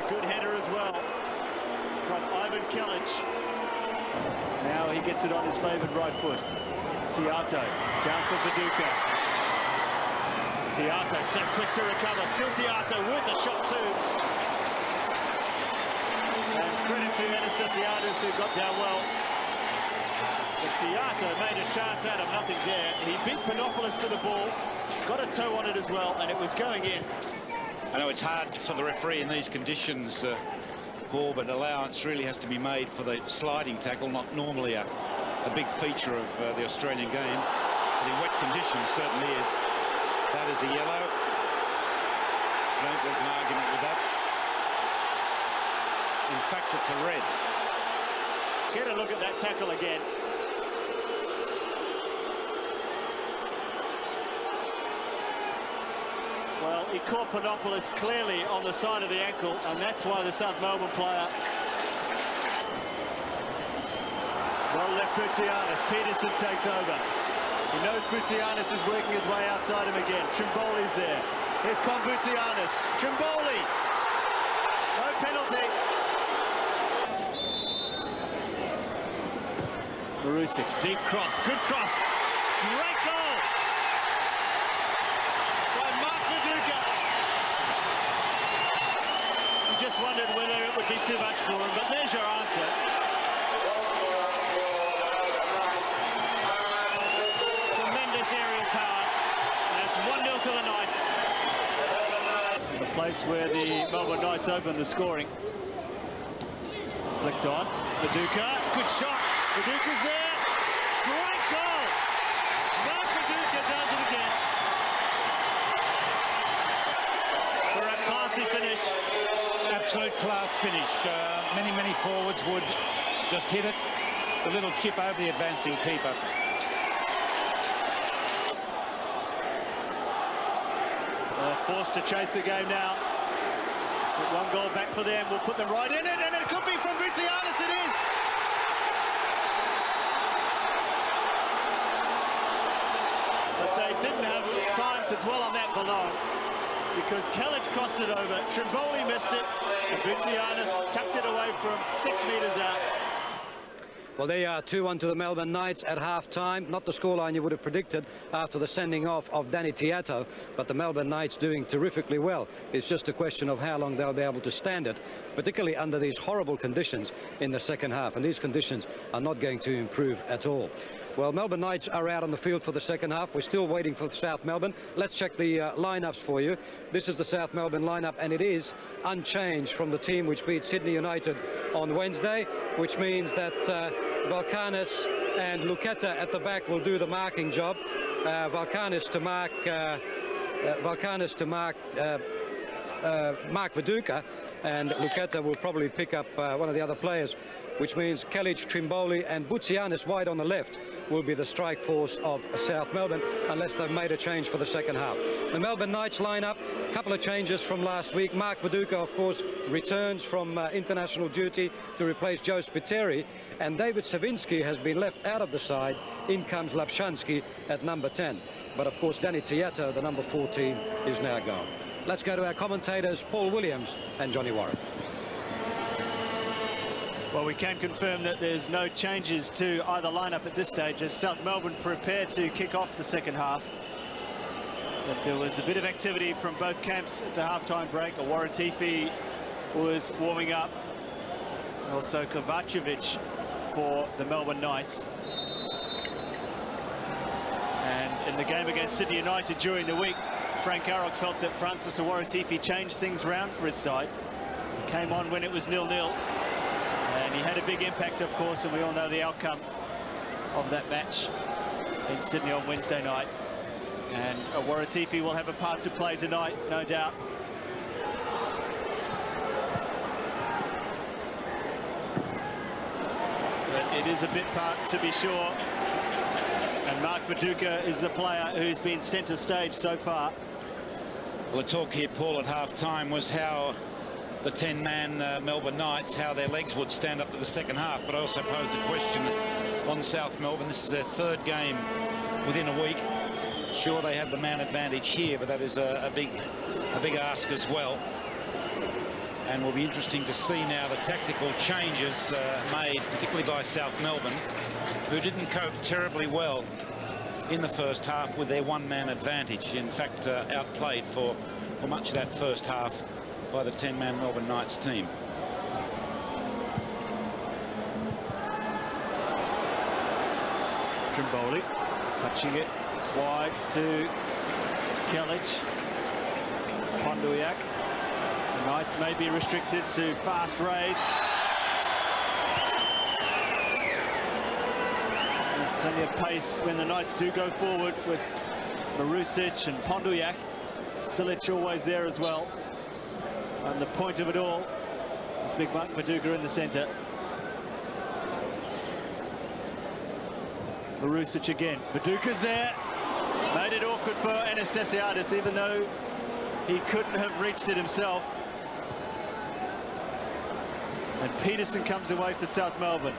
Good header as well from Ivan Kelic. Now he gets it on his favoured right foot. Tiato down for Viduka. Tiato so quick to recover. Still Tiato with the shot too. And credit to Anastasiadis who got down well. But Tiato made a chance out of nothing there. He beat Panopoulos to the ball, got a toe on it as well, and it was going in. I know it's hard for the referee in these conditions, Paul, but allowance really has to be made for the sliding tackle, not normally a big feature of the Australian game. But in wet conditions, certainly is. That is a yellow. I don't think there's an argument with that. In fact, it's a red. Get a look at that tackle again. Well, he caught Panopoulos clearly on the side of the ankle, and that's why the South Melbourne player... Well left Boutsianis. Peterson takes over. He knows Boutsianis is working his way outside him again. Trimboli's there. Here's Boutsianis. Trimboli! No penalty. Marusic, deep cross. Good cross. Great goal! By Mark Viduka. You just wondered whether it would be too much for him, but there's your answer. Tremendous aerial power. And it's 1-0 to the Knights. The place where the Melbourne Knights open the scoring. Flicked on. Viduka. Good shot. Viduka's there. Great goal. Mark Viduka does it again. For a classy finish. Absolute class finish. Many forwards would just hit it. The little chip over the advancing keeper. Forced to chase the game now. But one goal back for them. We'll put them right in it, and it could be from Boutsianis. It is. But they didn't have time to dwell on that for long, because Kelic crossed it over. Trimboli missed it, and Boutsianis tucked it away from 6 metres out. Well, they are 2-1 to the Melbourne Knights at half-time. Not the scoreline you would have predicted after the sending off of Danny Tiato, but the Melbourne Knights doing terrifically well. It's just a question of how long they'll be able to stand it, particularly under these horrible conditions in the second half. And these conditions are not going to improve at all. Well, Melbourne Knights are out on the field for the second half. We're still waiting for South Melbourne. Let's check the lineups for you. This is the South Melbourne lineup, and it is unchanged from the team which beat Sydney United on Wednesday, which means that Valkanis and Luketa at the back will do the marking job. Valkanis to mark Mark Viduka, and Luketa will probably pick up one of the other players, which means Kelic, Trimboli and Boutsianis wide on the left will be the strike force of South Melbourne, unless they've made a change for the second half. The Melbourne Knights lineup, a couple of changes from last week. Mark Viduka, of course, returns from international duty to replace Joe Spiteri, and David Savinsky has been left out of the side. In comes Lapshansky at number 10. But of course, Danny Tiato, the number 14, is now gone. Let's go to our commentators, Paul Williams and Johnny Warren. Well, we can confirm that there's no changes to either lineup at this stage as South Melbourne prepare to kick off the second half. But there was a bit of activity from both camps at the halftime break. Waratifi was warming up. Also Kovacevic for the Melbourne Knights. And in the game against Sydney United during the week, Frank Arrock felt that Francis Waratifi changed things around for his side. He came on when it was 0-0. And he had a big impact, of course, and we all know the outcome of that match in Sydney on Wednesday night. And Waratifi will have a part to play tonight, no doubt. But it is a bit part, to be sure. And Mark Viduka is the player who's been centre stage so far. Well, the talk here, Paul, at half-time was how the 10-man Melbourne Knights, how their legs would stand up to the second half. But I also posed a question on South Melbourne. This is their third game within a week. Sure, they have the man advantage here, but that is a big ask as well. And will be interesting to see now the tactical changes made, particularly by South Melbourne, who didn't cope terribly well in the first half with their one-man advantage. In fact, outplayed for much of that first half by the 10-man Melbourne Knights team. Trimboli touching it wide to Kellich. Ponduiak. The Knights may be restricted to fast raids. There's plenty of pace when the Knights do go forward with Marusic and Ponduiak. Silic always there as well. And the point of it all is big Mark Viduka in the centre. Marusic again. Viduka's there. Made it awkward for Anastasiadis, even though he couldn't have reached it himself. And Peterson comes away for South Melbourne.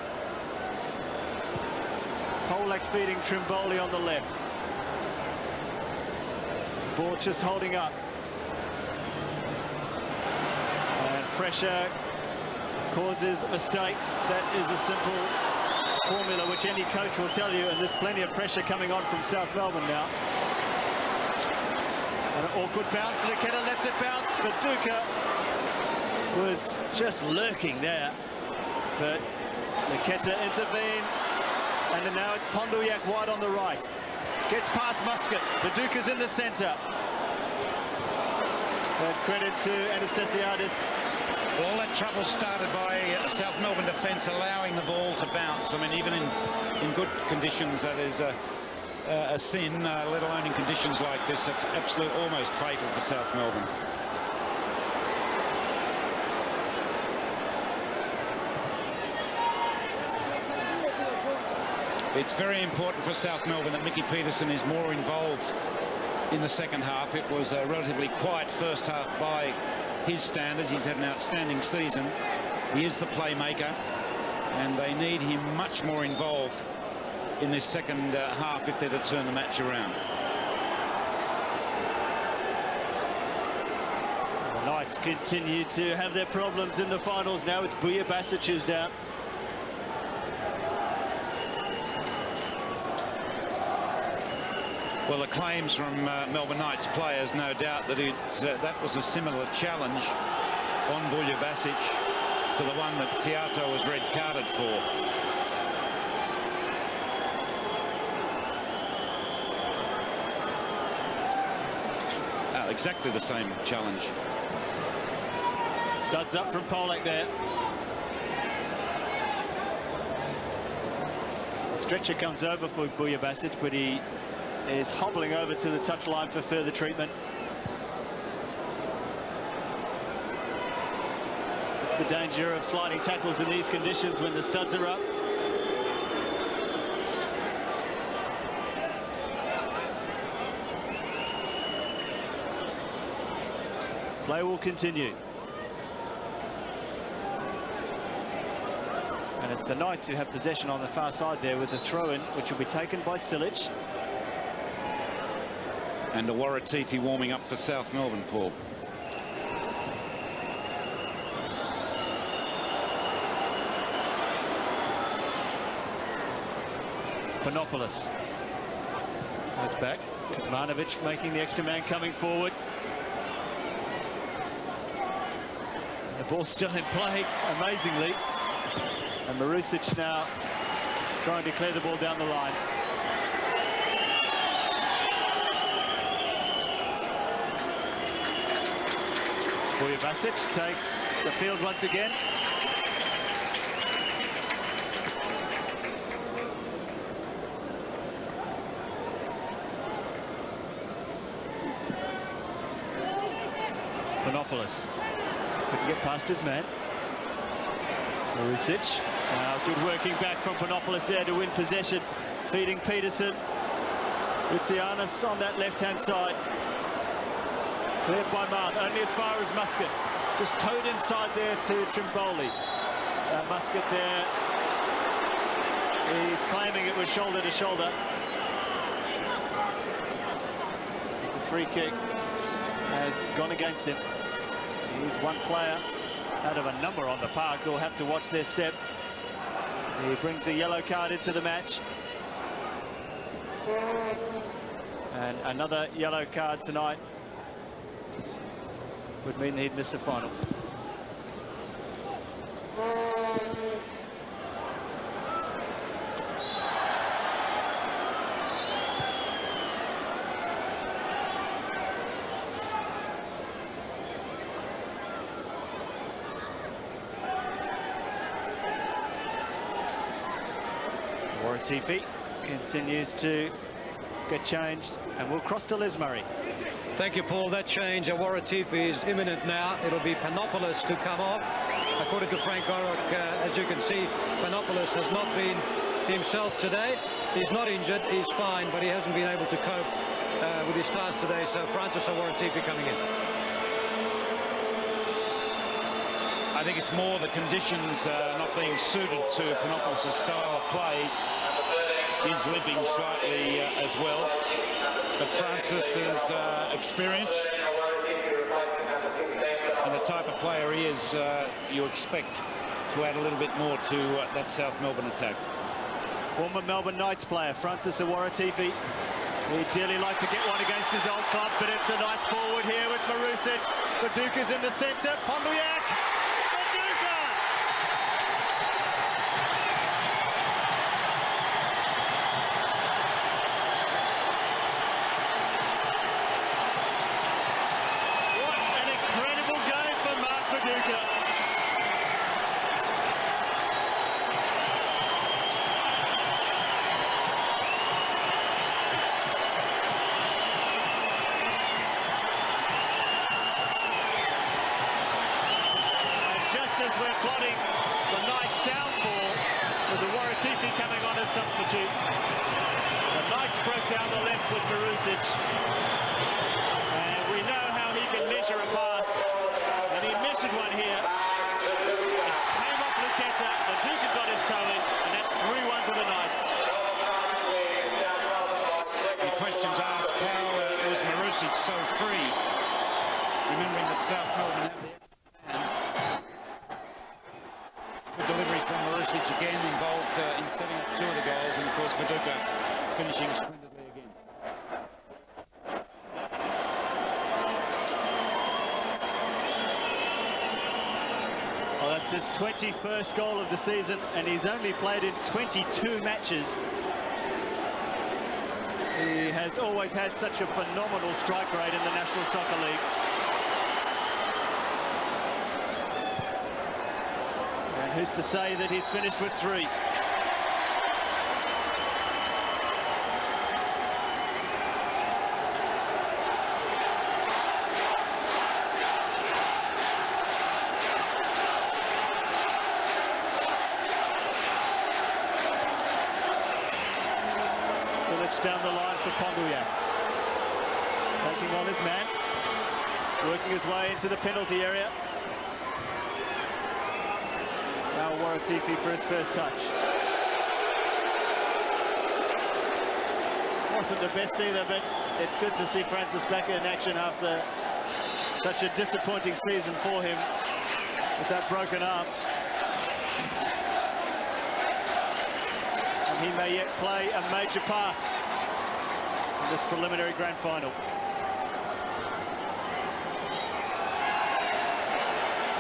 Polak feeding Trimboli on the left. Ball just holding up. And pressure causes mistakes. That is a simple formula which any coach will tell you, and there's plenty of pressure coming on from South Melbourne now. And an awkward bounce. Leketa lets it bounce. Viduka was just lurking there, but Leketa intervened, and now it's Ponduiak wide on the right. Gets past Muscat. Viduka's in the centre. And credit to Anastasiadis. Well, all that trouble started by South Melbourne defence allowing the ball to bounce. I mean, even in good conditions, that is a sin, let alone in conditions like this. That's absolute, almost fatal for South Melbourne. It's very important for South Melbourne that Mickey Peterson is more involved in the second half. It was a relatively quiet first half by his standards. He's had an outstanding season. He is the playmaker, and they need him much more involved in this second half if they're to turn the match around. The Knights continue to have their problems in the finals. Now it's Buya Basic who's down. Well, the claims from Melbourne Knights players, no doubt, that that was a similar challenge on Buya Basic to the one that Tiato was red carded for. Exactly the same challenge. Studs up from Polak there. The stretcher comes over for Buya Basic, but he is hobbling over to the touchline for further treatment. It's the danger of sliding tackles in these conditions when the studs are up. Play will continue. And it's the Knights who have possession on the far side there with the throw-in, which will be taken by Silic. And a Waratifi warming up for South Melbourne, Paul. Panopoulos goes back. Kuzmanovic making the extra man coming forward. The ball's still in play, amazingly. And Marusic now trying to clear the ball down the line. Buya Basic takes the field once again. Panopoulos couldn't get past his man. Marusic. Good working back from Panopoulos there to win possession. Feeding Peterson. Lucianus on that left-hand side. Cleared by Mark, only as far as Muscat. Just towed inside there to Trimboli. Muscat there. He's claiming it was shoulder to shoulder. The free kick has gone against him. He's one player out of a number on the park who'll have to watch their step. He brings a yellow card into the match. And another yellow card tonight would mean he'd miss the final. Waratifi continues to get changed and will cross to Les Murray. Thank you, Paul. That change at Waratifi is imminent now. It'll be Panopoulos to come off. According to Frank Orrock, as you can see, Panopoulos has not been himself today. He's not injured, he's fine, but he hasn't been able to cope with his task today. So Francis Waratifi coming in. I think it's more the conditions not being suited to Panopoulos' style of play. He's limping slightly as well. But Francis's experience and the type of player he is, you expect to add a little bit more to that South Melbourne attack. Former Melbourne Knights player Francis Waratifi. He'd dearly like to get one against his old club, but it's the Knights forward here with Marusic. Viduka's in the centre. Viduka! What an incredible game for Mark Viduka. As we're plotting the Knights' downfall with the Waratifi coming on as substitute, the Knights broke down the left with Marusic, and we know how he can measure a pass, and he measured one here. It came off Luketa, Viduka got his toe in, and that's 3-1 to the Knights. The question's asked, how was Marusic so free? Remembering that South Melbourne had the delivery from Marusic again involved in setting up 2 of the goals, and of course Viduka finishing splendidly again. Well, that's his 21st goal of the season, and he's only played in 22 matches. He has always had such a phenomenal strike rate in the National Soccer League. Who's to say that he's finished with 3? Silic down the line for Ponduyak. Taking on his man. Working his way into the penalty area. Now Waratifi for his first touch. Wasn't the best either, but it's good to see Francis back in action after such a disappointing season for him with that broken arm. And he may yet play a major part in this preliminary grand final.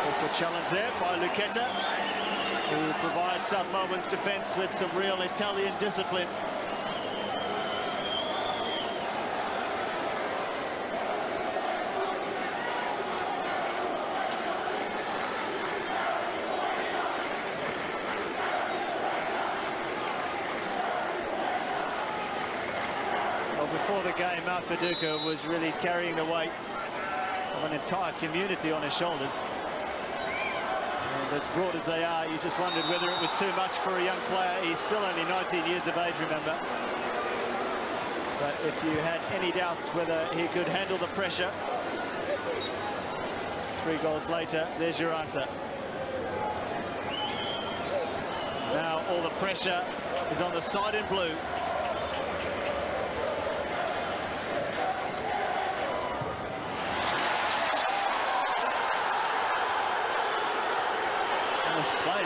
Awkward challenge there by Luketa, who provides South Melbourne's defence with some real Italian discipline. Well, before the game, Mark Viduka was really carrying the weight of an entire community on his shoulders. As broad as they are, you just wondered whether it was too much for a young player. He's still only 19 years of age, remember. But if you had any doubts whether he could handle the pressure, 3 goals later, there's your answer. Now all the pressure is on the side in blue.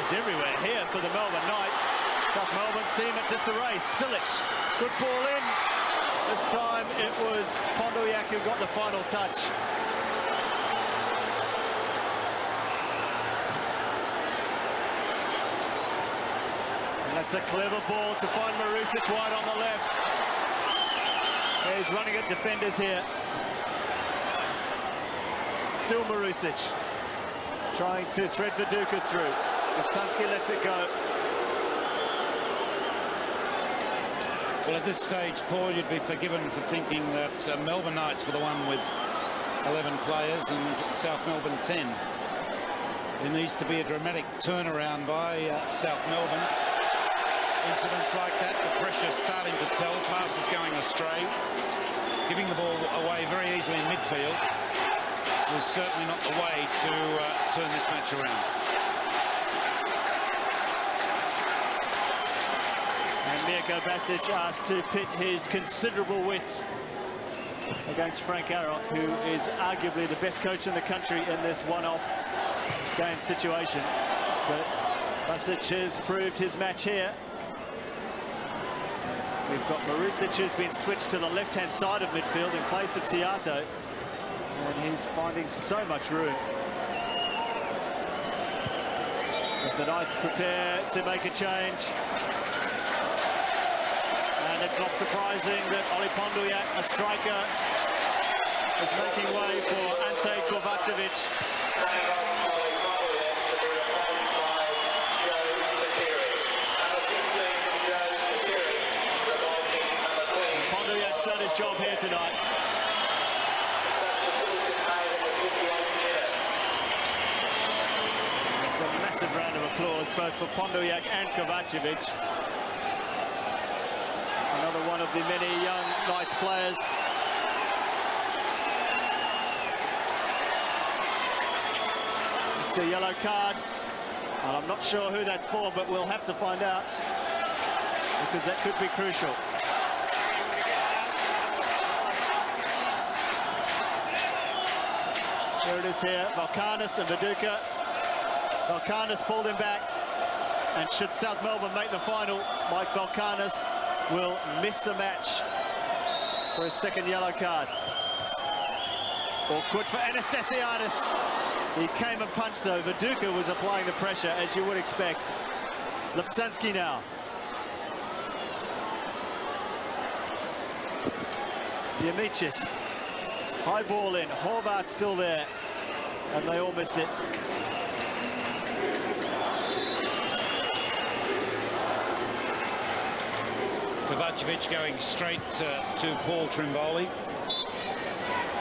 He's everywhere here for the Melbourne Knights. South Melbourne seem at disarray. Silic, good ball in. This time it was Pondoyak who got the final touch. And that's a clever ball to find Marusic wide on the left. He's running at defenders here. Still Marusic trying to thread Viduka through. Lipsansky lets it go. Well, at this stage, Paul, you'd be forgiven for thinking that Melbourne Knights were the one with 11 players and South Melbourne 10. There needs to be a dramatic turnaround by South Melbourne. Incidents like that, the pressure starting to tell, passes going astray, giving the ball away very easily in midfield was certainly not the way to turn this match around. And Mirko Basic asked to pit his considerable wits against Frank Arok, who is arguably the best coach in the country in this one-off game situation. But Basic has proved his match here. We've got Marusic, who's been switched to the left-hand side of midfield in place of Tiato. And he's finding so much room as the Knights prepare to make a change. And it's not surprising that Oli Pondoyak, a striker, is making way for Ante Kovacevic. Pondoyak's done his job here tonight. Massive round of applause both for Pondoyak and Kovacevic. Another one of the many young Knights players. It's a yellow card, and I'm not sure who that's for, but we'll have to find out, because that could be crucial. Here it is here, Valkanis and Viduka. Valkanis pulled him back, and should South Melbourne make the final, Mike Valkanis will miss the match for his second yellow card. Awkward for Anastasiadis. He came and punched though. Viduka was applying the pressure, as you would expect. Lipsansky now. Diamicis. High ball in. Horvath still there, and they all missed it. Kovacevic going straight to Paul Trimboli,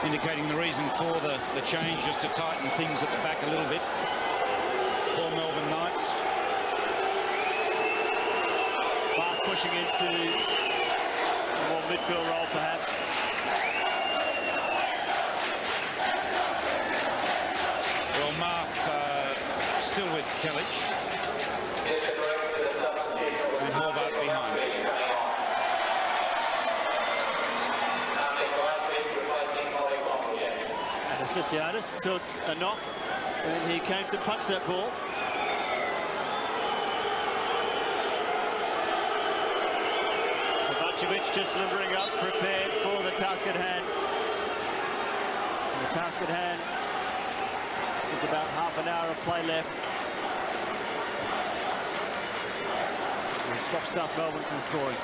indicating the reason for the change is to tighten things at the back a little bit for Melbourne Knights. Mark pushing into a more midfield role, perhaps. Well, Marth still with Kelic. And Horvath behind. Anastasiadis took a knock, and he came to punch that ball. Kovacevic just limbering up, prepared for the task at hand. And the task at hand is about half an hour of play left. We'll stop South Melbourne from scoring.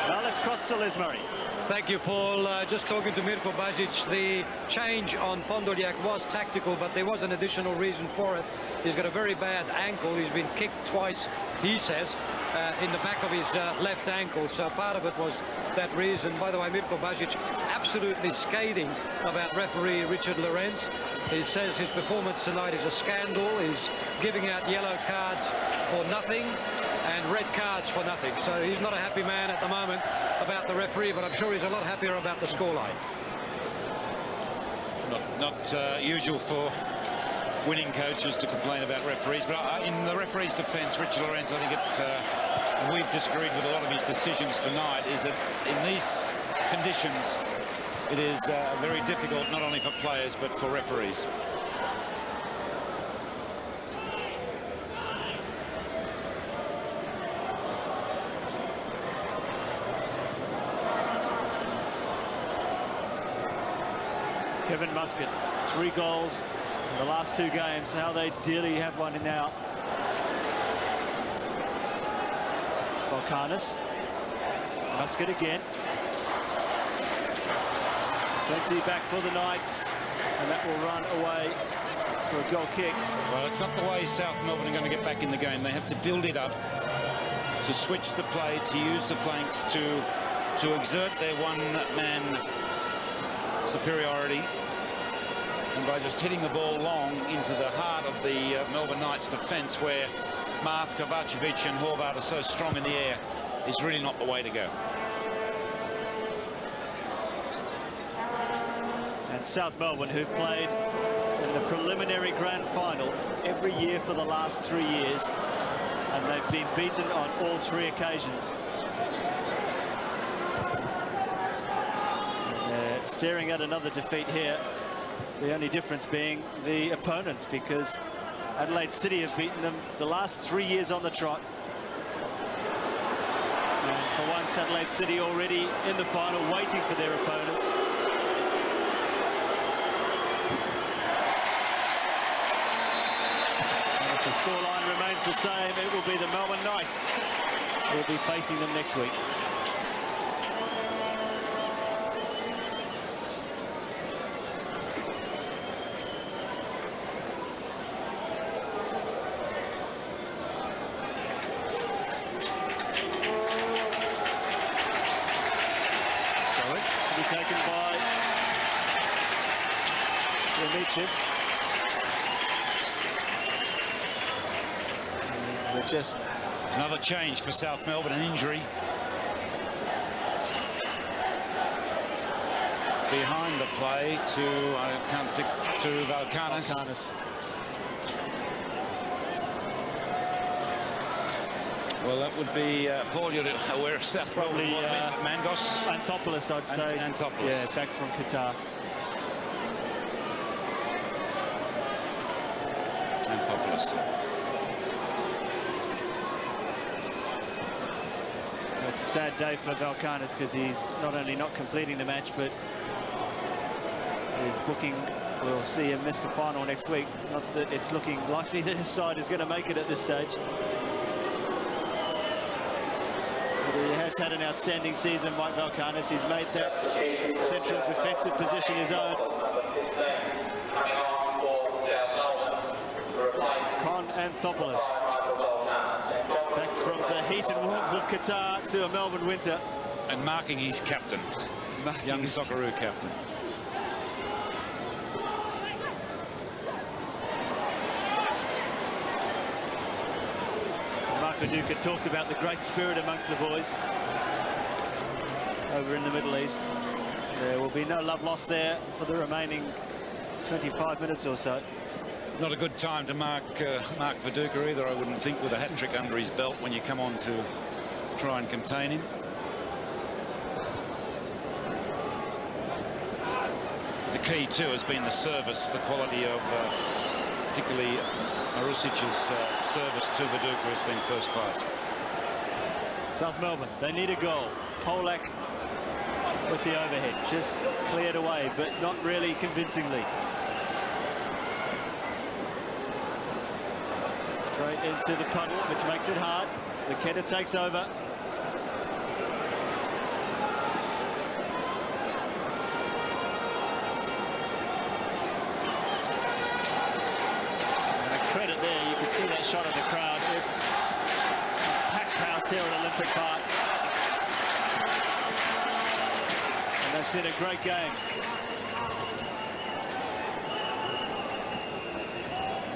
Now let's cross to Les Murray. Thank you, Paul. Just talking to Mirko Basic, the change on Pondoyak was tactical, but there was an additional reason for it. He's got a very bad ankle. He's been kicked twice, he says, in the back of his left ankle. So part of it was that reason. By the way, Mirko Basic absolutely scathing about referee Richard Lorenz. He says his performance tonight is a scandal. He's giving out yellow cards for nothing and red cards for nothing. So he's not a happy man at the moment about the referee, but I'm sure he's a lot happier about the scoreline. Not usual for winning coaches to complain about referees, but in the referee's defence, Richard Lorenz, I think and we've disagreed with a lot of his decisions tonight, is that in these conditions it is very difficult not only for players but for referees. Kevin Muscat, 3 goals in the last 2 games. How they dearly have one in now. Valkanis. Muscat again. Plenty back for the Knights, and that will run away for a goal kick. Well, it's not the way South Melbourne are going to get back in the game. They have to build it up, to switch the play, to use the flanks, to exert their one-man superiority. And by just hitting the ball long into the heart of the Melbourne Knights defence, where Marth, Kovacevic and Horvath are so strong in the air, is really not the way to go. And South Melbourne, who've played in the preliminary grand final every year for the last 3 years, and they've been beaten on all 3 occasions. They're staring at another defeat here. The only difference being the opponents, because Adelaide City have beaten them the last 3 years on the trot. And for once, Adelaide City already in the final, waiting for their opponents. And if the scoreline remains the same, it will be the Melbourne Knights who will be facing them next week. Taken by Demichis. We're just another change for South Melbourne, an injury. Behind the play to, I can't pick, to Valkanis. Well, that would be Paul, you're aware of South probably Mangos. Antopoulos, I'd say. Antopoulos. Yeah, back from Qatar. Antopoulos. It's a sad day for Valkanis, because he's not only not completing the match, but his booking will see him miss the final next week. Not that it's looking likely that his side is going to make it at this stage. He has had an outstanding season, Mike Valkanis. He's made that central defensive position his own. Con Anthopoulos, back from the heat and warmth of Qatar to a Melbourne winter. And marking his captain, young Socceroo captain. Mark Viduka talked about the great spirit amongst the boys over in the Middle East. There will be no love lost there for the remaining 25 minutes or so. Not a good time to mark Viduka either, I wouldn't think, with a hat-trick under his belt when you come on to try and contain him. The key, too, has been the service, the quality of particularly Marusic's service to Viduka has been first class. South Melbourne, they need a goal. Polak with the overhead, just cleared away, but not really convincingly. Straight into the puddle, which makes it hard. Leketa takes over. Credit there, you can see that shot of the crowd. It's a packed house here at Olympic Park. And they've seen a great game,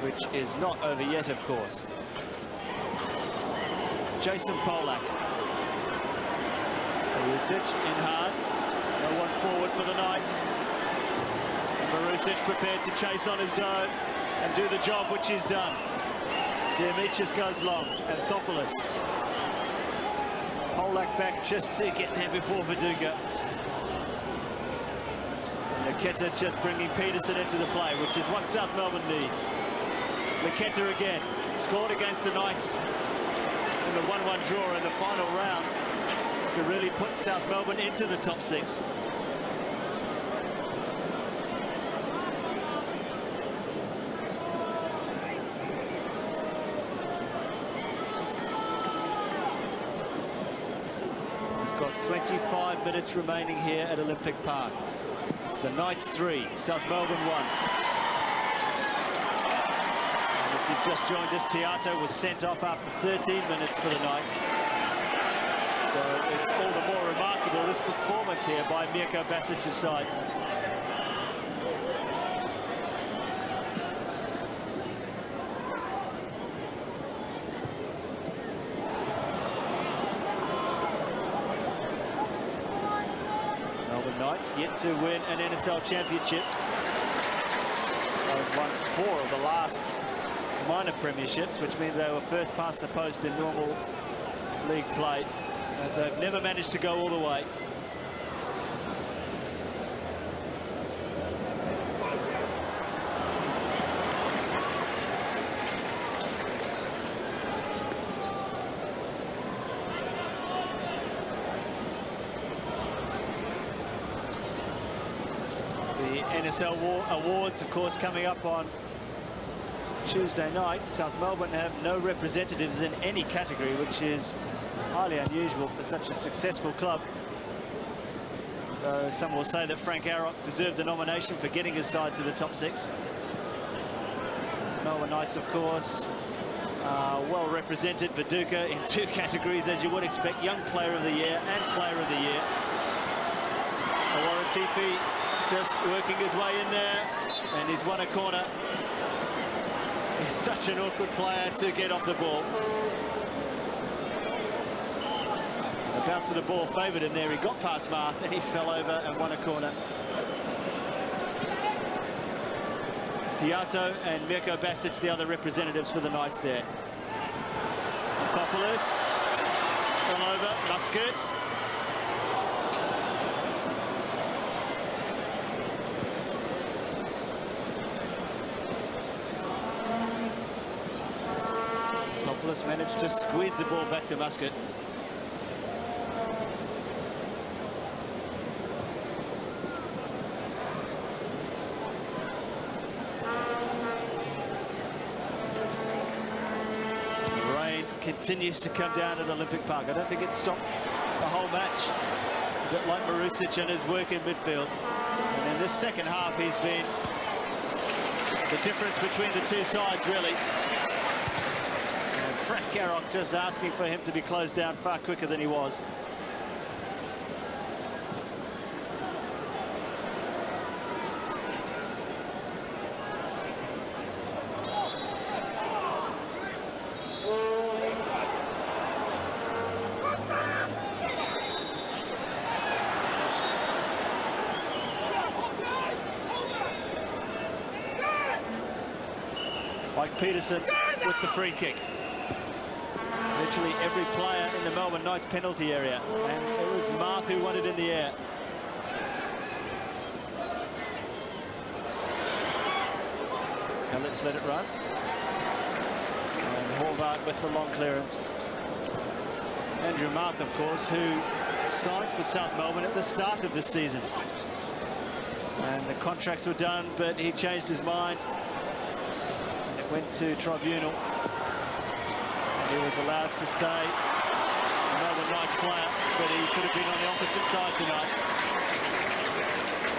which is not over yet, of course. Jason Polak. Marusic in hard. No one forward for the Knights. And Marusic prepared to chase on his dome and do the job which he's done. Demichis goes long. Anthopoulos. Polak back just to get there before Viduka. Leketa just bringing Peterson into the play, which is what South Melbourne need. Leketa again, scored against the Knights in the 1-1 draw in the final round to really put South Melbourne into the top 6. 25 minutes remaining here at Olympic Park. It's the Knights 3, South Melbourne 1. And if you've just joined us, Tiato was sent off after 13 minutes for the Knights. So it's all the more remarkable, this performance here by Mirko Basic's side. Knights yet to win an NSL championship. They've won 4 of the last minor premierships, which means they were first past the post in normal league play. They've never managed to go all the way. NSL awards, of course, coming up on Tuesday night. South Melbourne have no representatives in any category, which is highly unusual for such a successful club. Though some will say that Frank Arrock deserved a nomination for getting his side to the top 6. Melbourne Knights, of course, well represented. Viduka in 2 categories, as you would expect: Young Player of the Year and Player of the Year. Waratifi just working his way in there, and he's won a corner. He's such an awkward player to get off the ball. The bounce of the ball favoured him there. He got past Marth and he fell over and won a corner. Tiato and Mirko Basic, the other representatives for the Knights there. Popoulos fell over. Musket. Managed to squeeze the ball back to Musket. The rain continues to come down at Olympic Park. I don't think it stopped the whole match. A bit like Marusic and his work in midfield. And in this second half, he's been the difference between the two sides, really. Frank Arrock just asking for him to be closed down far quicker than he was. Mike Peterson with the free kick. Virtually every player in the Melbourne Knights penalty area, and it was Mark who won it in the air. Now let's let it run. And Horvath with the long clearance. Andrew Mark, of course, who signed for South Melbourne at the start of this season. And the contracts were done, but he changed his mind. And it went to tribunal. He was allowed to stay, a Melbourne Knights player, but he could have been on the opposite side tonight.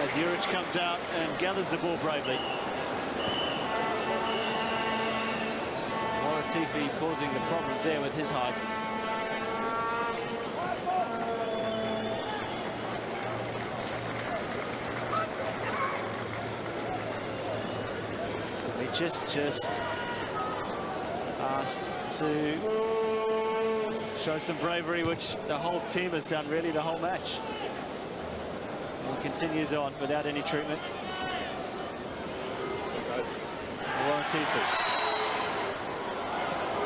As Juric comes out and gathers the ball bravely. Waratifi causing the problems there with his height. He just asked to show some bravery, which the whole team has done, really, the whole match. And continues on without any treatment. Waratifi.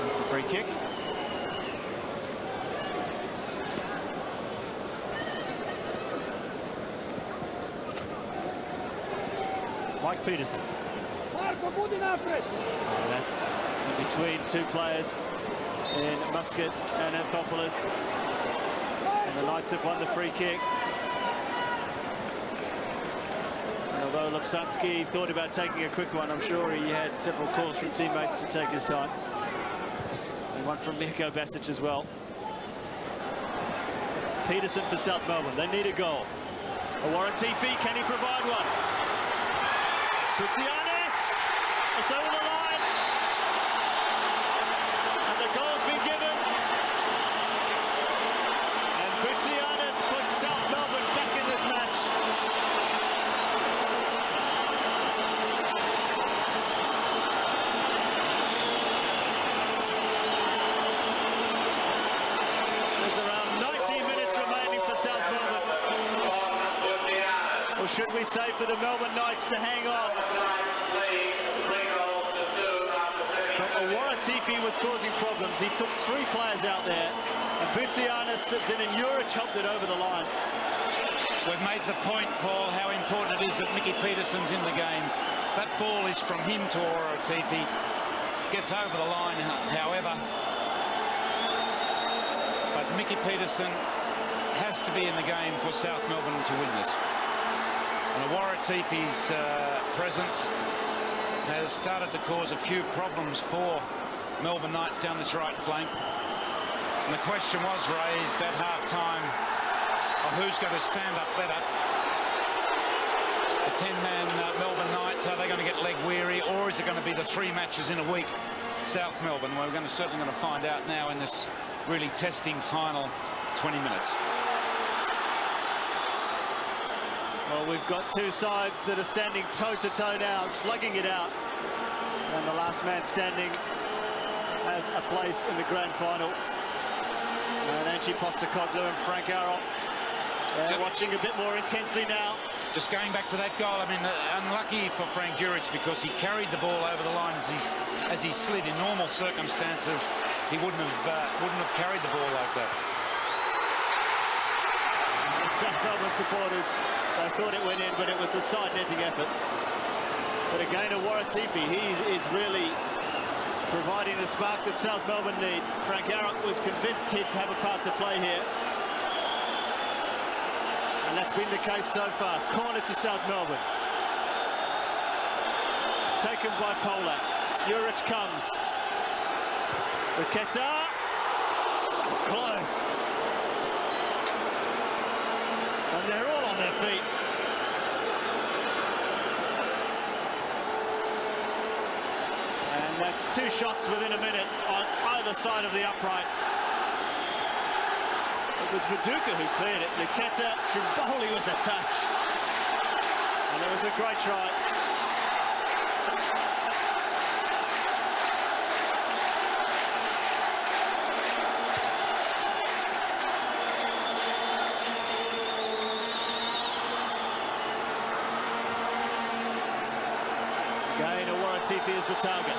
It's a free kick. Mike Peterson. And that's in between 2 players in Musket and Anthopoulos. And the Knights have won the free kick. And although Lopsansky thought about taking a quick one, I'm sure he had several calls from teammates to take his time. And one from Mirko Basic as well. Peterson for South Melbourne. They need a goal. Waratifi, can he provide one? Putsianis! It's over the line. And the goal's been given. And Putsianis puts South Melbourne back in this match. There's around 90 minutes remaining for South Melbourne. Or should we say for the Melbourne Knights to hang on? But Waratifi was causing problems. He took 3 players out there. And Putsianis slipped in and Juric helped it over the line. We've made the point, Paul, how important it is that Mickey Peterson's in the game. That ball is from him to Waratifi. Gets over the line, however. But Mickey Peterson has to be in the game for South Melbourne to win this. And Waratifi's presence has started to cause a few problems for Melbourne Knights down this right flank. And the question was raised at half-time of who's going to stand up better. The 10-man Melbourne Knights, are they going to get leg weary, or is it going to be the 3 matches in a week? South Melbourne, well, we're certainly going to find out now in this really testing final 20 minutes. Well, we've got 2 sides that are standing toe-to-toe now, slugging it out. And the last man standing has a place in the grand final. And Angie Postecoglou and Frank Arrow watching a bit more intensely now. Just going back to that goal, I mean, unlucky for Frank Juric because he carried the ball over the line as he slid. In normal circumstances, he wouldn't have carried the ball like that. The South Melbourne supporters, they thought it went in, but it was a side netting effort. But again, Waratifi, he is really providing the spark that South Melbourne need. Frank Arrow was convinced he'd have a part to play here. And that's been the case so far. Corner to South Melbourne. Taken by Polak. Juric comes. Riketa. So close. And they're all on their feet. And that's 2 shots within a minute on either side of the upright. It was Viduka who cleared it. Riketa, Trivoli with a touch. And it was a great try. Again, Waratifi is the target.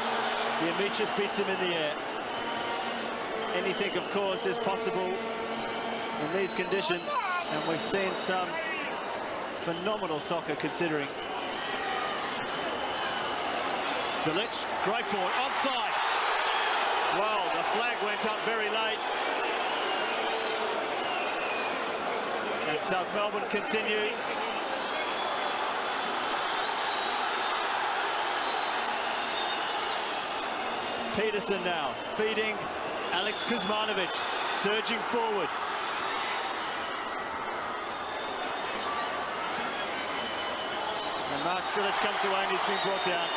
Diamichis beats him in the air. Anything, of course, is possible in these conditions, and we've seen some phenomenal soccer considering. Silic, great ball, onside. Well, the flag went up very late. And South Melbourne continue. Peterson now feeding Alex Kuzmanovic, surging forward. And Mark Silic comes away and he's been brought down.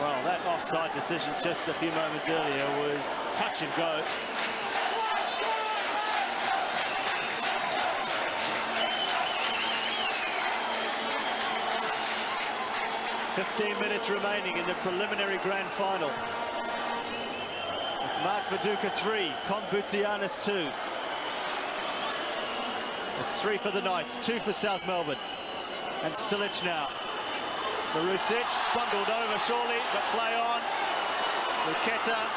Well, that offside decision just a few moments earlier was touch and go. "15 minutes remaining in the preliminary grand final. It's Mark Viduka 3, Putsianis 2. It's 3 for the Knights, 2 for South Melbourne. And Silic now. Marusic bundled over surely, but play on. Riketa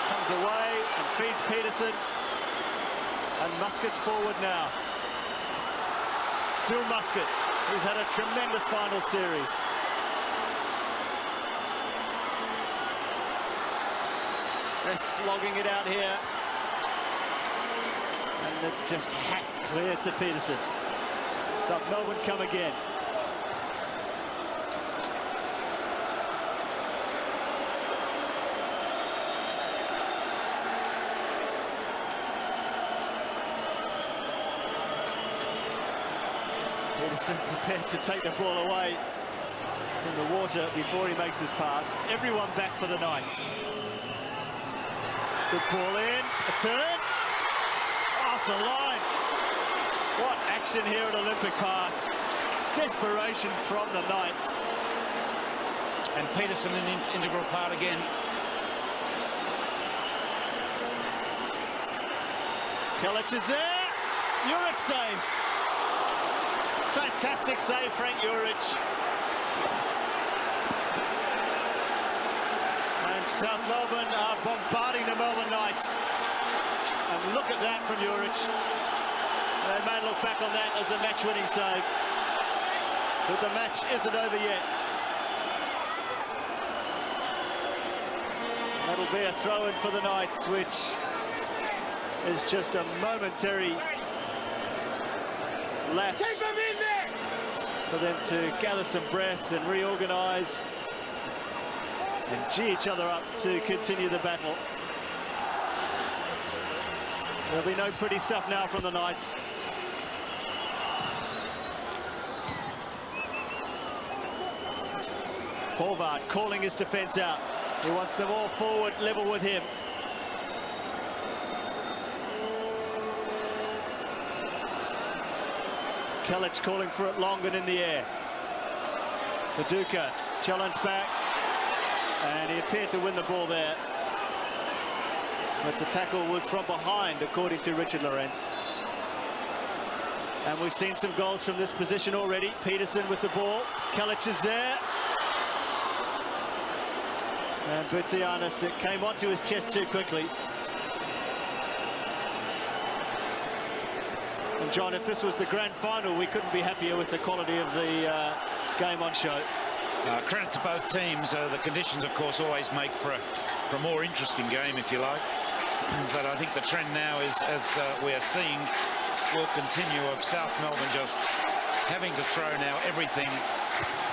comes away and feeds Peterson. And Muscat's forward now. Still Muscat. He's had a tremendous final series. They're slogging it out here. And it's just hacked clear to Peterson. South Melbourne come again. Peterson prepared to take the ball away from the water before he makes his pass. Everyone back for the Knights. Good ball in, a turn, off the line. What action here at Olympic Park. Desperation from the Knights. And Peterson an integral part again. Kalic is there. Juric saves. Fantastic save, Frank Juric. And South Melbourne are bombarding the Melbourne Knights. And look at that from Juric. They may look back on that as a match-winning save. But the match isn't over yet. That'll be a throw-in for the Knights, which is just a momentary lapse for them to gather some breath and reorganise and gee each other up to continue the battle. There'll be no pretty stuff now from the Knights. Horvath calling his defence out. He wants them all forward, level with him. Kalic calling for it long and in the air. Viduka challenged back, and he appeared to win the ball there. But the tackle was from behind, according to Richard Lawrence. And we've seen some goals from this position already. Peterson with the ball. Kalic is there. And Butsianis, it came onto his chest too quickly. And John, if this was the grand final, we couldn't be happier with the quality of the game on show. Credit to both teams. The conditions, of course, always make for a more interesting game, if you like. But I think the trend now is, as we are seeing, will continue, of South Melbourne just having to throw now everything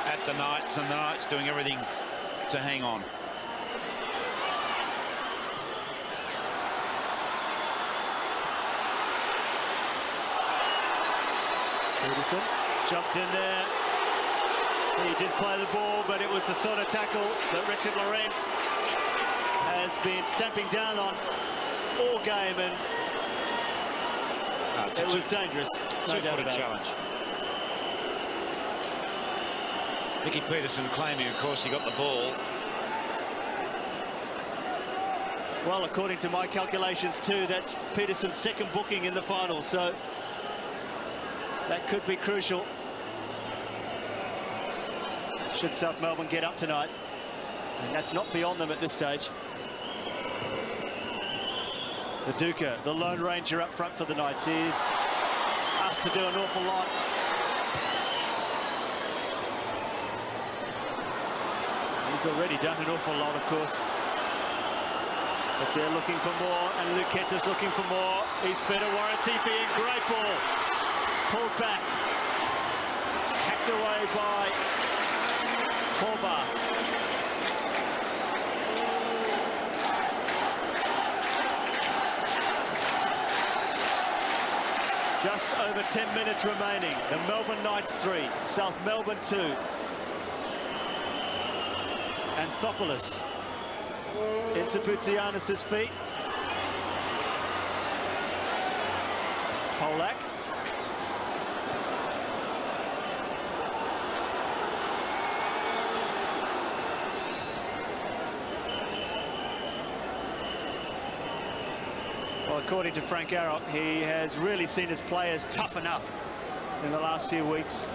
at the Knights, and the Knights doing everything to hang on. Peterson jumped in there. He did play the ball, but it was the sort of tackle that Richard Lawrence has been stamping down on all game, and it was dangerous. No doubt about it. Challenge. Nicky Peterson claiming, of course, he got the ball. Well, according to my calculations too, that's Peterson's second booking in the final, so that could be crucial should South Melbourne get up tonight, and that's not beyond them at this stage. Viduka, the Lone Ranger up front for the Knights, is asked to do an awful lot. He's already done an awful lot, of course. But they're looking for more, and Luqueta's looking for more. He's fed a Waratifi in, great ball. Pulled back. Hacked away by Horvath. Just over 10 minutes remaining. The Melbourne Knights 3, South Melbourne 2. Anthopoulos into Butsianis' feet. Polak. Well, according to Frank Arrock, he has really seen his players toughen up in the last few weeks.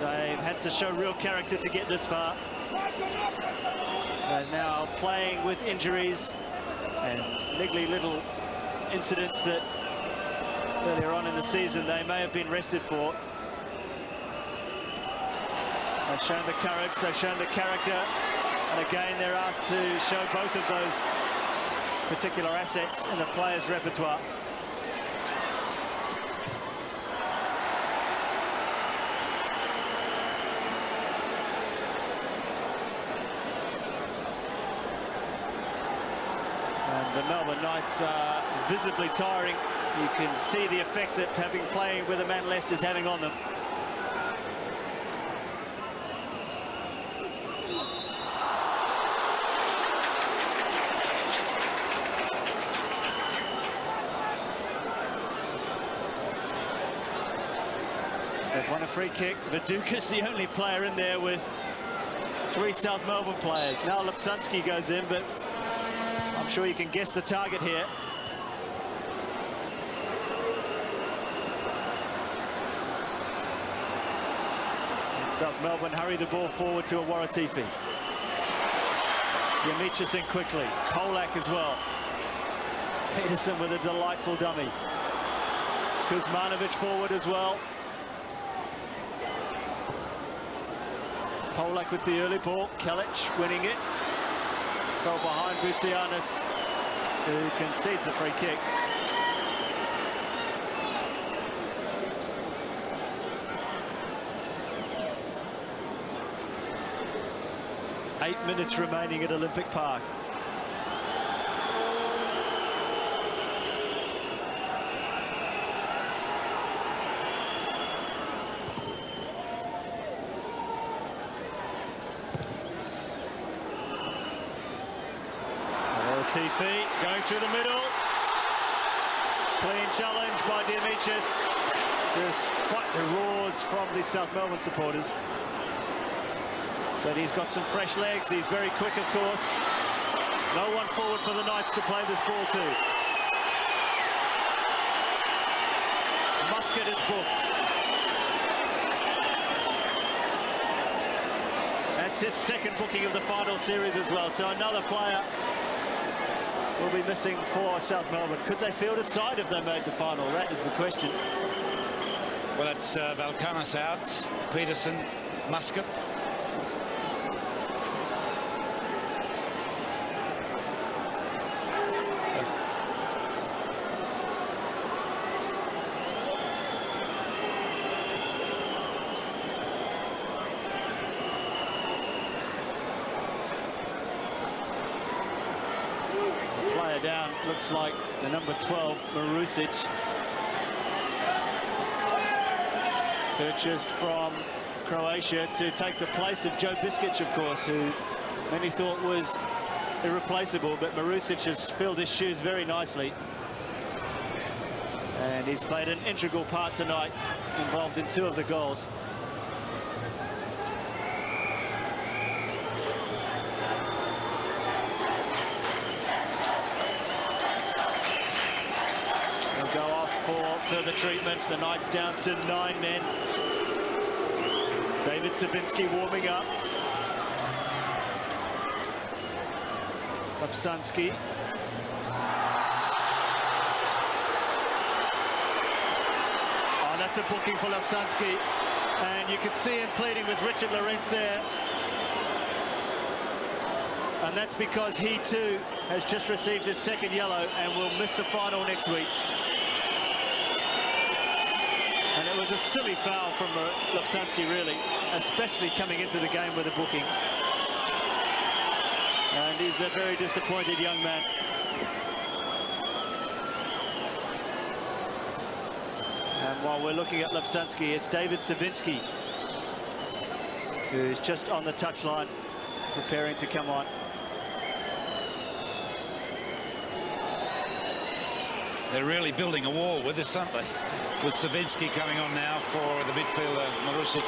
They've had to show real character to get this far. They're now playing with injuries and niggly little incidents that earlier on in the season they may have been rested for. They've shown the courage, they've shown the character, and again they're asked to show both of those particular assets in the players' repertoire. And the Melbourne Knights are visibly tiring. You can see the effect that having playing with a man less is having on them. free kick. Viduka's the only player in there with 3 South Melbourne players. Now Lipsansky goes in, but I'm sure you can guess the target here. And South Melbourne hurry the ball forward to a Waratifi. Yamichis in quickly. Polak as well. Peterson with a delightful dummy. Kuzmanovic forward as well. Polak with the early ball. Kelic winning it. Fell behind Butsianis, who concedes the free kick. Eight minutes remaining at Olympic Park. Tifi going through the middle. Clean challenge by Diamichis. Just quite the roars from the South Melbourne supporters. But he's got some fresh legs. He's very quick, of course. No one forward for the Knights to play this ball to. Muscat is booked. That's his second booking of the final series as well. So another player will be missing for South Melbourne. Could they field a side if they made the final? That is the question. Well, that's Valkanis out, Peterson, Muscat. Down, looks like the number 12, Marusic, purchased from Croatia to take the place of Joe Biskic, of course, who many thought was irreplaceable, but Marusic has filled his shoes very nicely. And he's played an integral part tonight, involved in 2 of the goals. Further treatment. The Knights down to 9 men. David Sabinski warming up. Lipsansky. Oh, that's a booking for Lipsansky. And you can see him pleading with Richard Lorenz there. And that's because he too has just received his 2nd yellow and will miss the final next week. And it was a silly foul from Lipsansky, really, especially coming into the game with a booking. And he's a very disappointed young man. And while we're looking at Lipsansky, it's David Savinsky, who's just on the touchline, preparing to come on. They're really building a wall with this, aren't they? With Savinsky coming on now for the midfielder, Marusic.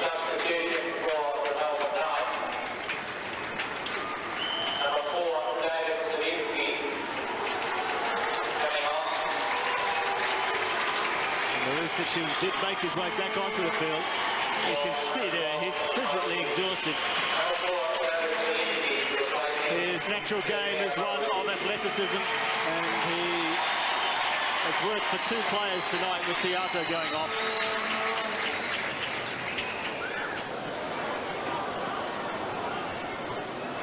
Substitution for the Melbourne Knights. Number 4, David Savinsky coming on. Marusic, who did make his way back onto the field. You can see there, he's physically exhausted. His natural game is one of athleticism, and he has worked for 2 players tonight with Tiato going off.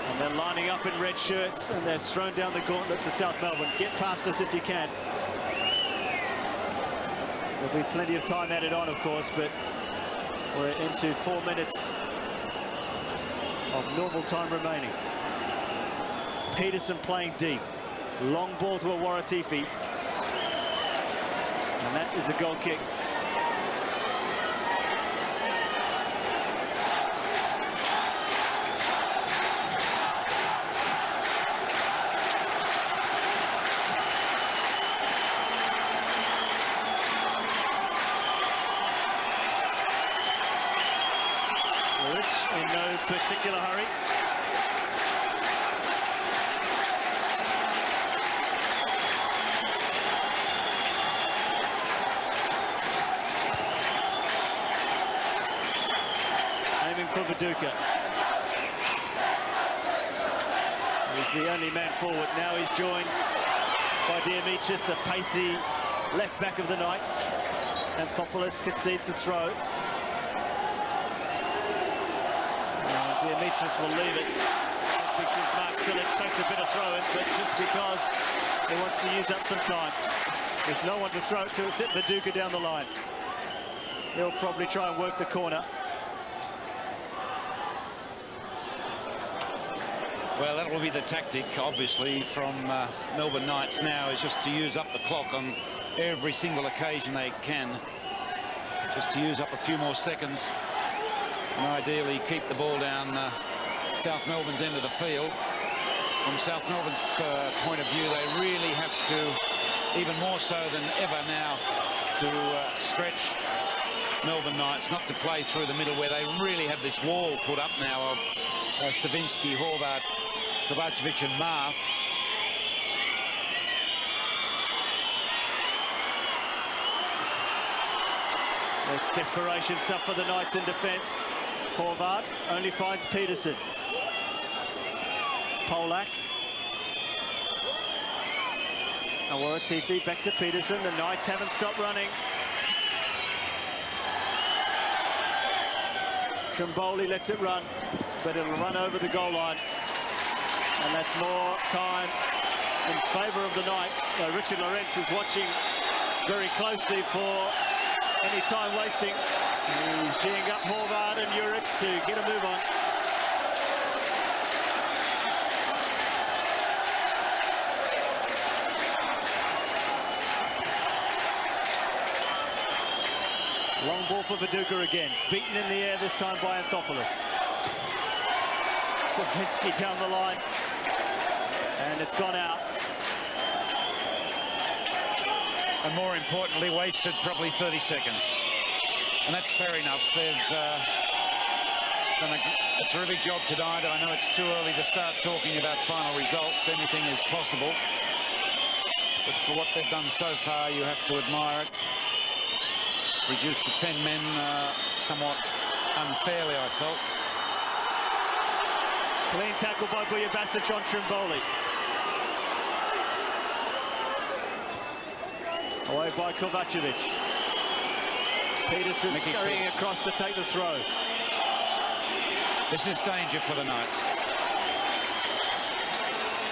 And they're lining up in red shirts, and they've thrown down the gauntlet to South Melbourne. Get past us if you can. There'll be plenty of time added on, of course, but we're into 4 minutes of normal time remaining. Peterson playing deep. Long ball to a Waratifi. And that is a goal kick. particular hurry. Aiming for Viduka. He's the only man forward. Now he's joined by Diamicis, the pacey left back of the Knights. Anthopoulos concedes the throw. Diamicis will leave it because Mark Viduka takes a bit of throw-in, but just because he wants to use up some time. There's no one to throw it to except Viduka down the line. He'll probably try and work the corner. Well, that will be the tactic, obviously, from Melbourne Knights now, is just to use up the clock on every single occasion they can. Just to use up a few more seconds. And ideally keep the ball down South Melbourne's end of the field. From South Melbourne's point of view, they really have to, even more so than ever now, to stretch Melbourne Knights, not to play through the middle where they really have this wall put up now of Savinsky, Horvath, Kovacevic and Marth. It's desperation stuff for the Knights in defence. Horvath only finds Peterson. Polak. Awara Tifi back to Peterson. The Knights haven't stopped running. Trimboli lets it run, but it'll run over the goal line. And that's more time in favour of the Knights. Richard Lawrence is watching very closely for any time wasting. He's geeing up Horvath and Juric to get a move on. Long ball for Viduka again. Beaten in the air this time by Anthopoulos. Savinsky down the line. And it's gone out. And more importantly, wasted probably 30 seconds. And that's fair enough. They've done a terrific job tonight. I know it's too early to start talking about final results. Anything is possible. But for what they've done so far, you have to admire it. Reduced to 10 men somewhat unfairly, I felt. Clean tackle by Bujabasic on Trimboli. Away by Kovacevic. Peterson scurrying across to take the throw. This is danger for the Knights.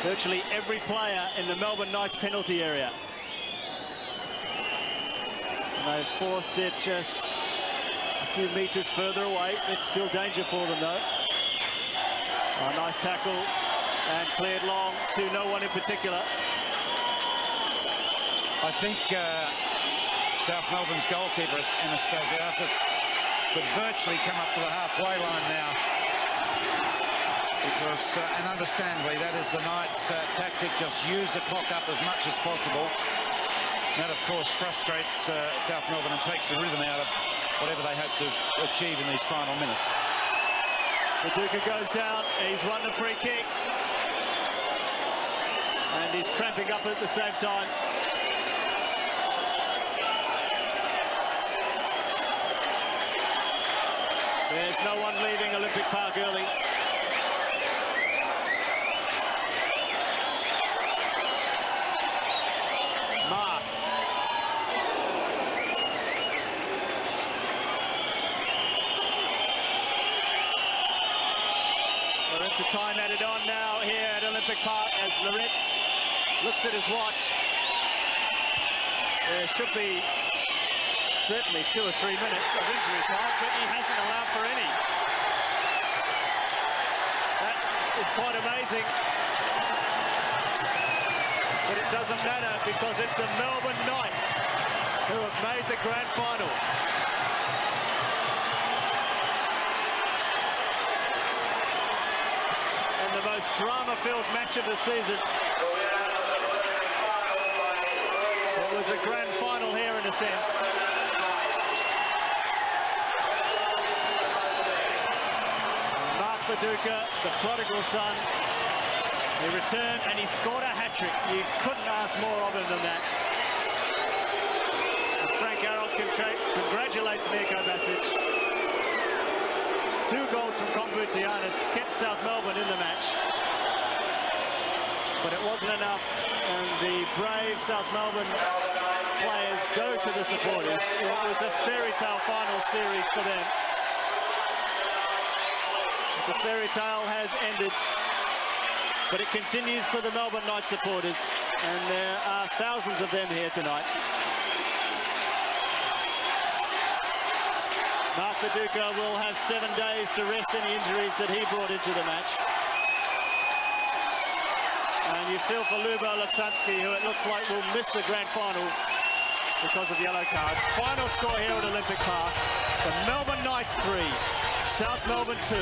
Virtually every player in the Melbourne Knights penalty area. And they've forced it just a few metres further away. It's still danger for them, though. Oh, nice tackle and cleared long to no one in particular. I think South Melbourne's goalkeeper, Anastasia, could virtually come up to the halfway line now. Because, and understandably, that is the Knights' tactic, just use the clock up as much as possible. That, of course, frustrates South Melbourne and takes the rhythm out of whatever they hope to achieve in these final minutes. Viduka goes down, he's won the free kick. And he's cramping up at the same time. There's no one leaving Olympic Park early. Marth. Lawrence, the time added on now here at Olympic Park as Lawrence looks at his watch. There should be certainly 2 or 3 minutes of injury time, but he hasn't allowed for any. That is quite amazing. But it doesn't matter because it's the Melbourne Knights who have made the grand final. And the most drama-filled match of the season. It was a grand final here in a sense. Mark Viduka, the prodigal son, he returned and he scored a hat-trick. You couldn't ask more of him than that. And Frank Arrold congratulates Mirko Basic. 2 goals from Kombutianis kept South Melbourne in the match. But it wasn't enough, and the brave South Melbourne players go to the supporters. It was a fairy tale final series for them. The fairy tale has ended, but it continues for the Melbourne Knights supporters, and there are thousands of them here tonight. Mark Viduka will have 7 days to rest any injuries that he brought into the match. And you feel for Lubo Lipsansky, who it looks like will miss the grand final because of yellow card. Final score here at Olympic Park. The Melbourne Knights 3, South Melbourne 2.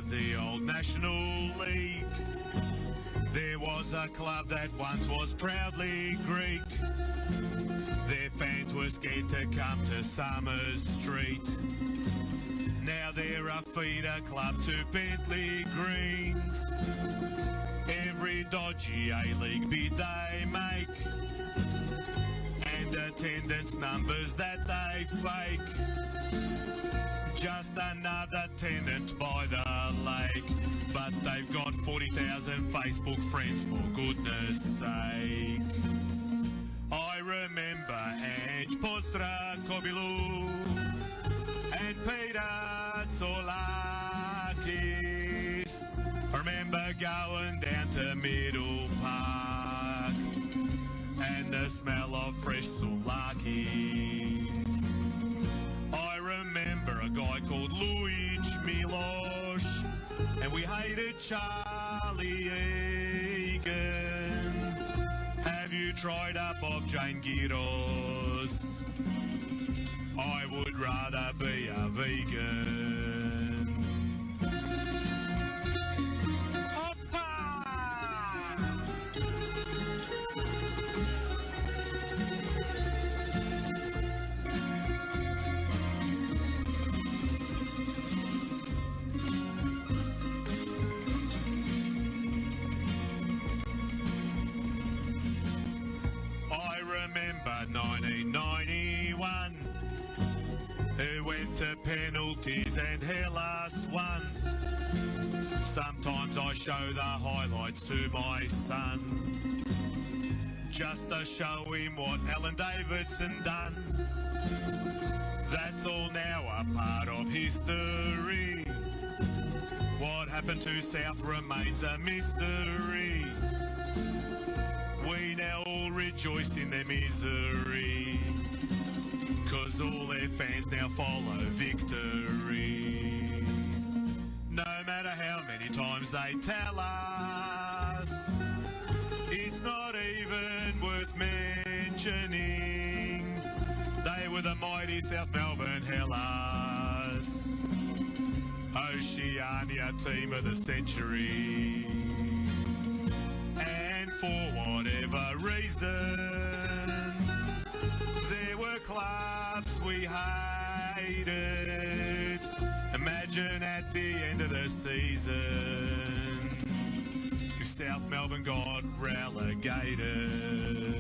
The old National League, there was a club that once was proudly Greek. Their fans were scared to come to Summers Street. Now they're a feeder club to Bentley Greens. Every dodgy A-League bid they make, and attendance numbers that they fake. Just another tenant by the lake, but they've got 40,000 Facebook friends, for goodness sake. I remember Ange Postrakobilou and Peter Tsolakis. I remember going down to Middle Park and the smell of fresh Tsolakis. I remember a guy called Luigi Milosh, and we hated Charlie Egan. Have you tried up Bob Jane Giros? I would rather be a vegan. Remember 1991, who went to penalties and Hellas won. Sometimes I show the highlights to my son, just to show him what Alan Davidson done. That's all now a part of history. What happened to South remains a mystery. We now all rejoice in their misery, 'cause all their fans now follow victory. No matter how many times they tell us, it's not even worth mentioning. They were the mighty South Melbourne Hellas, Oceania team of the century. And for whatever reason, there were clubs we hated. Imagine at the end of the season, if South Melbourne got relegated.